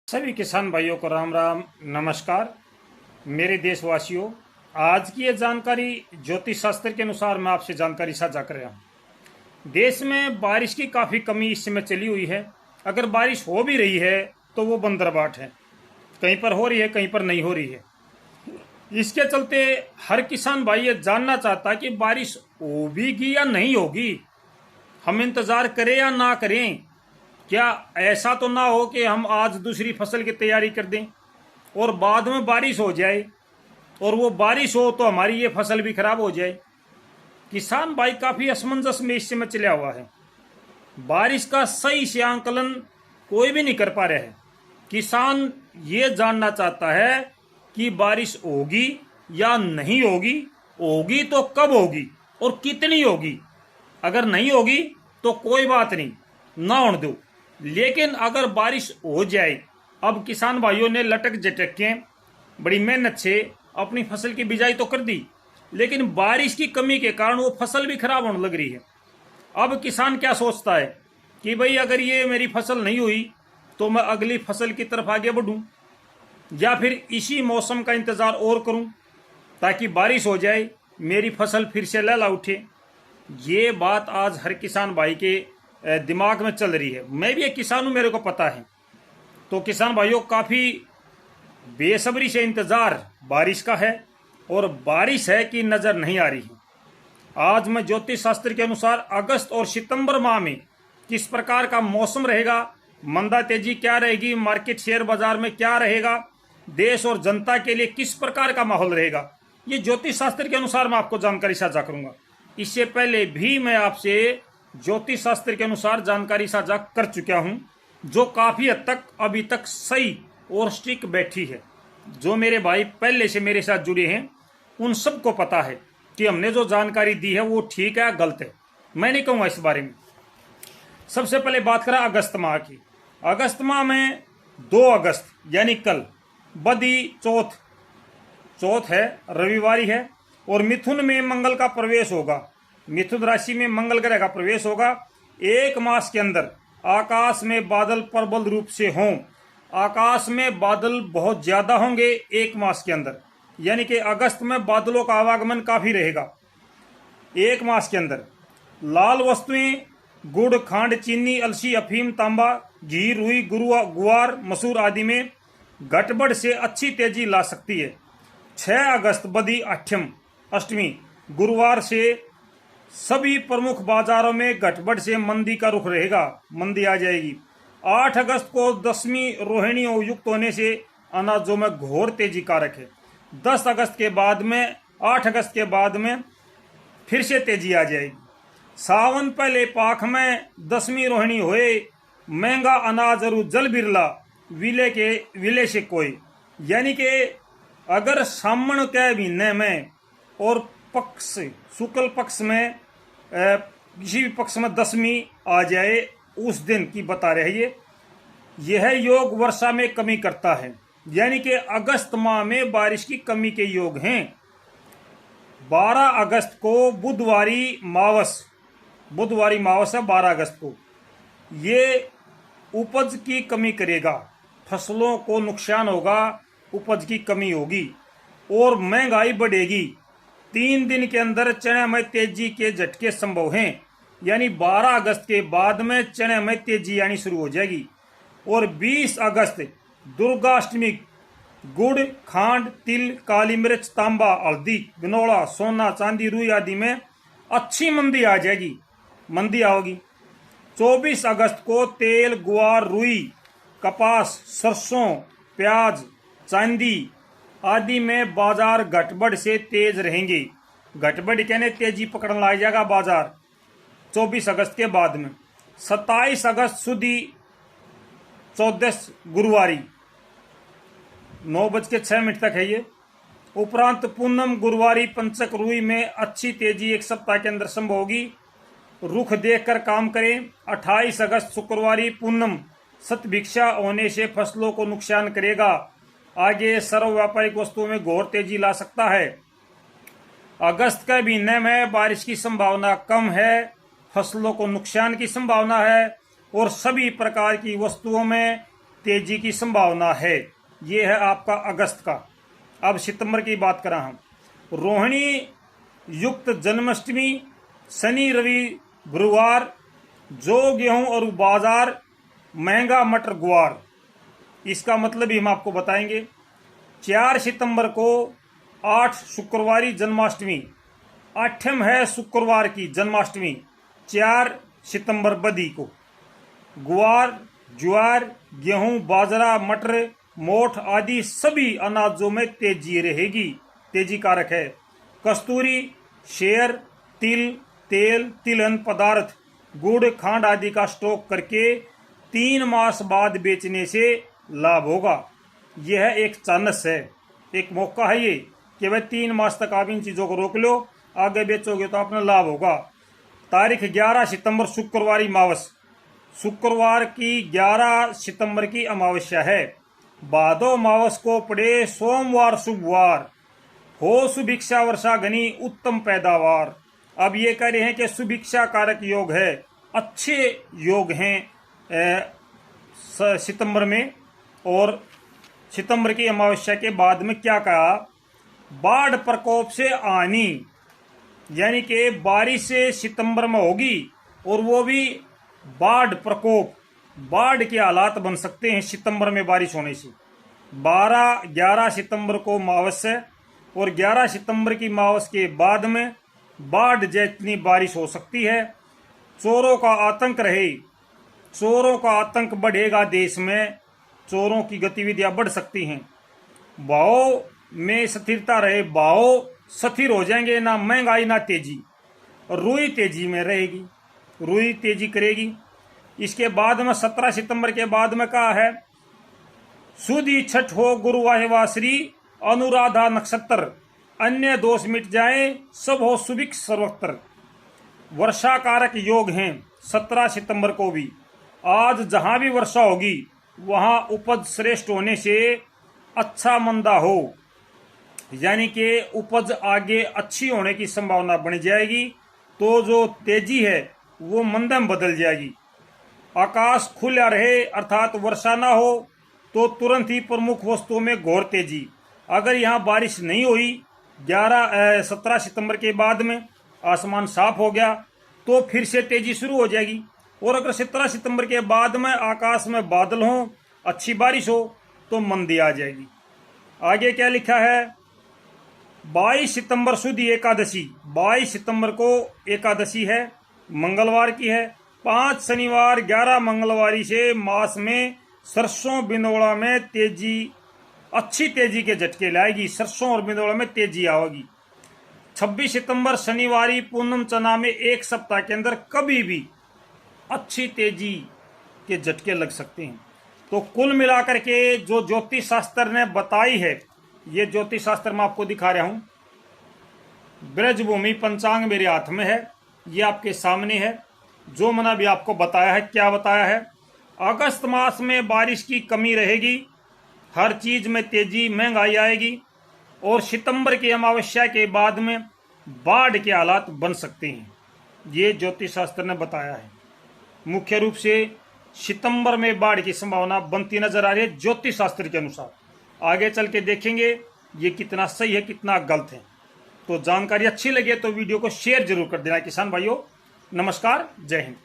सभी किसान भाइयों को राम राम नमस्कार। मेरे देशवासियों, आज की ये जानकारी ज्योतिष शास्त्र के अनुसार मैं आपसे जानकारी साझा कर रहा हूँ। देश में बारिश की काफ़ी कमी इस समय चली हुई है। अगर बारिश हो भी रही है तो वो बंदरबाट है, कहीं पर हो रही है कहीं पर नहीं हो रही है। इसके चलते हर किसान भाई ये जानना चाहता है कि बारिश होगी या नहीं होगी, हम इंतज़ार करें या ना करें। क्या ऐसा तो ना हो कि हम आज दूसरी फसल की तैयारी कर दें और बाद में बारिश हो जाए और वो बारिश हो तो हमारी ये फसल भी खराब हो जाए। किसान भाई काफ़ी असमंजस में इस समय चला हुआ है। बारिश का सही से आंकलन कोई भी नहीं कर पा रहा है। किसान ये जानना चाहता है कि बारिश होगी या नहीं होगी, होगी तो कब होगी और कितनी होगी। अगर नहीं होगी तो कोई बात नहीं, ना होने दो। लेकिन अगर बारिश हो जाए, अब किसान भाइयों ने लटक झटक के बड़ी मेहनत से अपनी फसल की बिजाई तो कर दी, लेकिन बारिश की कमी के कारण वो फसल भी खराब होने लग रही है। अब किसान क्या सोचता है कि भाई अगर ये मेरी फसल नहीं हुई तो मैं अगली फसल की तरफ आगे बढ़ूं या फिर इसी मौसम का इंतज़ार और करूं ताकि बारिश हो जाए, मेरी फसल फिर से लहला उठे। ये बात आज हर किसान भाई के दिमाग में चल रही है। मैं भी एक किसान हूँ, मेरे को पता है। तो किसान भाइयों, काफ़ी बेसब्री से इंतज़ार बारिश का है और बारिश है कि नज़र नहीं आ रही है। आज मैं ज्योतिष शास्त्र के अनुसार अगस्त और सितंबर माह में किस प्रकार का मौसम रहेगा, मंदा तेजी क्या रहेगी, मार्केट शेयर बाजार में क्या रहेगा, देश और जनता के लिए किस प्रकार का माहौल रहेगा, ये ज्योतिष शास्त्र के अनुसार मैं आपको जानकारी साझा करूंगा। इससे पहले भी मैं आपसे ज्योतिष शास्त्र के अनुसार जानकारी साझा कर चुका हूं, जो काफ़ी हद तक अभी तक सही और स्टिक बैठी है। जो मेरे भाई पहले से मेरे साथ जुड़े हैं उन सबको पता है कि हमने जो जानकारी दी है वो ठीक है गलत है। मैं नहीं कहूँगा इस बारे में। सबसे पहले बात करें अगस्त माह की। अगस्त माह में 2 अगस्त यानी कल बदी चौथ है, रविवारी है, और मिथुन में मंगल का प्रवेश होगा। मिथुन राशि में मंगल ग्रह का प्रवेश होगा। 1 मास के अंदर आकाश में बादल प्रबल रूप से हों, आकाश में बादल बहुत ज्यादा होंगे 1 मास के अंदर, यानी कि अगस्त में बादलों का आवागमन काफी रहेगा। 1 मास के अंदर लाल वस्तुएं गुड़, खांड, चीनी, अलसी, अफीम, तांबा, घी, रुई, गुआर, मसूर आदि में गड़बड़ से अच्छी तेजी ला सकती है। 6 अगस्त बदी अष्टमी गुरुवार से सभी प्रमुख बाजारों में गड़बड़ से मंदी का रुख रहेगा, मंदी आ जाएगी। 8 अगस्त को 10वीं रोहिणी युक्त होने से अनाजों में घोर तेजी कारक है। 10 अगस्त के बाद में 8 अगस्त के बाद में फिर से तेजी आ जाएगी। सावन पहले पाख में 10वीं रोहिणी होए, महंगा अनाज अरु जल बिरला विले से कोई, यानी कि अगर सामण के महीने में और पक्ष शुक्ल पक्ष में किसी भी पक्ष में 10वीं आ जाए, उस दिन की बता रहे हैं। यह योग वर्षा में कमी करता है, यानी कि अगस्त माह में बारिश की कमी के योग हैं। 12 अगस्त को बुधवारी मावस है 12 अगस्त को, ये उपज की कमी करेगा, फसलों को नुकसान होगा, उपज की कमी होगी और महंगाई बढ़ेगी। 3 दिन के अंदर चने में तेजी के झटके संभव हैं, यानी 12 अगस्त के बाद में चने में तेजी आनी शुरू हो जाएगी। और 20 अगस्त दुर्गाष्टमी गुड़, खांड, तिल, काली मिर्च, तांबा, हल्दी, गनौला, सोना, चांदी, रुई आदि में अच्छी मंदी आ जाएगी, मंदी आओगी। 24 अगस्त को तेल, गुआर, रुई, कपास, सरसों, प्याज, चांदी आदि में बाजार गड़बड़ से तेज रहेंगे। गड़बड़ कहने तेजी पकड़ने लग जाएगा बाजार 24 अगस्त के बाद में। 27 अगस्त सुधी चौदस गुरुवारी 9:06 तक है ये। उपरांत पूनम गुरुवारी पंचक रुई में अच्छी तेजी 1 सप्ताह के अंदर संभव होगी। रुख देखकर काम करें। 28 अगस्त शुक्रवारी पूनम सतभिक्षा होने से फसलों को नुकसान करेगा, आगे सर्व व्यापारिक वस्तुओं में घोर तेजी ला सकता है। अगस्त के महीने में बारिश की संभावना कम है, फसलों को नुकसान की संभावना है और सभी प्रकार की वस्तुओं में तेजी की संभावना है। ये है आपका अगस्त का। अब सितंबर की बात करा हम। रोहिणी युक्त जन्माष्टमी, शनि रवि गुरुवार, जौ गेहूं और बाजार, महंगा मटर गुआर। इसका मतलब ही हम आपको बताएंगे। 4 सितंबर को 8 शुक्रवारी जन्माष्टमी, 8वीं है शुक्रवार की जन्माष्टमी, 4 सितंबर बदी को। गुआर, ज्वार, गेहूं, बाजरा, मटर, मोठ आदि सभी अनाजों में तेजी रहेगी, तेजी कारक है। कस्तूरी, शेर, तिल, तेल, तिलहन पदार्थ, गुड़, खांड आदि का स्टॉक करके 3 मास बाद बेचने से लाभ होगा। यह एक चानस है, एक मौका है ये कि भाई 3 मास तक आप इन चीज़ों को रोक लो, आगे बेचोगे तो अपना लाभ होगा। तारीख 11 सितंबर शुक्रवारी मावस, शुक्रवार की 11 सितंबर की अमावस्या है। भादो मावस को पड़े सोमवार शुभवार, हो सुभिक्षा वर्षा घनी उत्तम पैदावार। अब ये कह रहे हैं कि सुभिक्षा कारक योग है, अच्छे योग हैं सितंबर में। और सितंबर की अमावस्या के बाद में क्या कहा, बाढ़ प्रकोप से आनी, यानी कि बारिश सितंबर में होगी और वो भी बाढ़ प्रकोप, बाढ़ के हालात बन सकते हैं सितंबर में बारिश होने से। 11 सितंबर को मावस है और 11 सितंबर की मावस के बाद में बाढ़ जैसी बारिश हो सकती है। चोरों का आतंक रहे, चोरों का आतंक बढ़ेगा देश में, चोरों की गतिविधियां बढ़ सकती हैं। भाव में स्थिरता रहे, भाव स्थिर हो जाएंगे, ना महंगाई ना तेजी। रुई तेजी में रहेगी, रुई तेजी करेगी। इसके बाद में 17 सितंबर के बाद में कहा है, सुदी छठ हो गुरुवाहिवाश्री, अनुराधा नक्षत्र, अन्य दोष मिट जाए, सब हो सुभिक सर्वत्र। वर्षा कारक योग हैं 17 सितंबर को भी। आज जहां भी वर्षा होगी वहां उपज श्रेष्ठ होने से अच्छा मंदा हो, यानी कि उपज आगे अच्छी होने की संभावना बन जाएगी। तो जो तेजी है वो मंदा में बदल जाएगी। आकाश खुला रहे अर्थात वर्षा ना हो तो तुरंत ही प्रमुख वस्तुओं में घोर तेजी। अगर यहाँ बारिश नहीं हुई 17 सितंबर के बाद में, आसमान साफ हो गया तो फिर से तेजी शुरू हो जाएगी। और अगर 17 सितंबर के बाद में आकाश में बादल हो, अच्छी बारिश हो, तो मंदी आ जाएगी। आगे क्या लिखा है, 22 सितंबर शुद्ध एकादशी, 22 सितंबर को एकादशी है, मंगलवार की है। 5 शनिवार 11 मंगलवारी से मास में सरसों बिनोड़ा में तेजी, अच्छी तेजी के झटके लाएगी, सरसों और बिनोड़ा में तेजी आएगी। 26 सितंबर शनिवारी पूनम चना में एक सप्ताह के अंदर कभी भी अच्छी तेजी के झटके लग सकते हैं। तो कुल मिलाकर के जो ज्योतिष शास्त्र ने बताई है, ये ज्योतिष शास्त्र मैं आपको दिखा रहा हूं। ब्रजभूमि पंचांग मेरे हाथ में है, ये आपके सामने है। जो मैंने भी आपको बताया है, क्या बताया है, अगस्त मास में बारिश की कमी रहेगी, हर चीज में तेजी, महंगाई आएगी और सितंबर की अमावस्या के बाद में बाढ़ के हालात बन सकते हैं। ये ज्योतिष शास्त्र ने बताया है। मुख्य रूप से सितंबर में बाढ़ की संभावना बनती नजर आ रही है ज्योतिष शास्त्र के अनुसार। आगे चल के देखेंगे ये कितना सही है कितना गलत है। तो जानकारी अच्छी लगे तो वीडियो को शेयर जरूर कर देना किसान भाइयों। नमस्कार, जय हिंद।